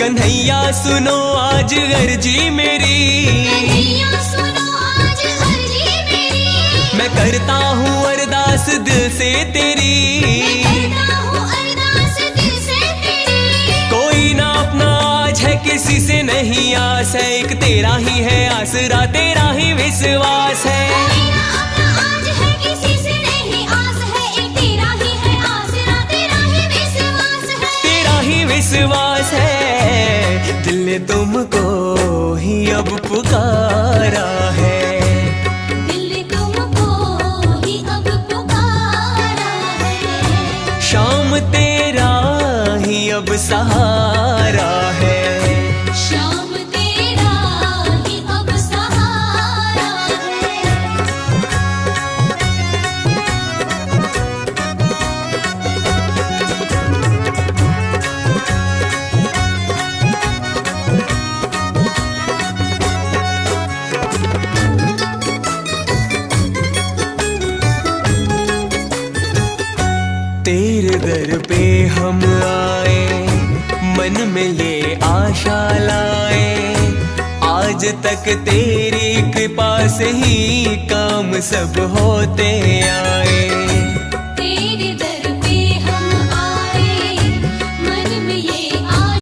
कन्हैया सुनो आज अर्जी मेरी, कन्हैया सुनो आज अर्जी मेरी। मैं करता हूँ अरदास दिल से तेरी, मैं करता हूँ अरदास दिल से तेरी। कोई ना अपना आज है किसी से नहीं आस है, एक तेरा ही है आसरा तेरा ही विश्वास है। कोई ना अपना आज है किसी से नहीं आस है, एक तेरा ही है आसरा तेरा ही विश्वास है। तेरा ही विश्वास है, दिल ने तुमको ही अब पुकारा है, दिल ने तुमको ही अब पुकारा है। शाम तेरा ही अब सहारा है। शाम तेरा ही अब सहारा है। तेरे दर पे हम आए, मन में ये आशा लाए, आज तक तेरी कृपा से ही काम सब होते आए।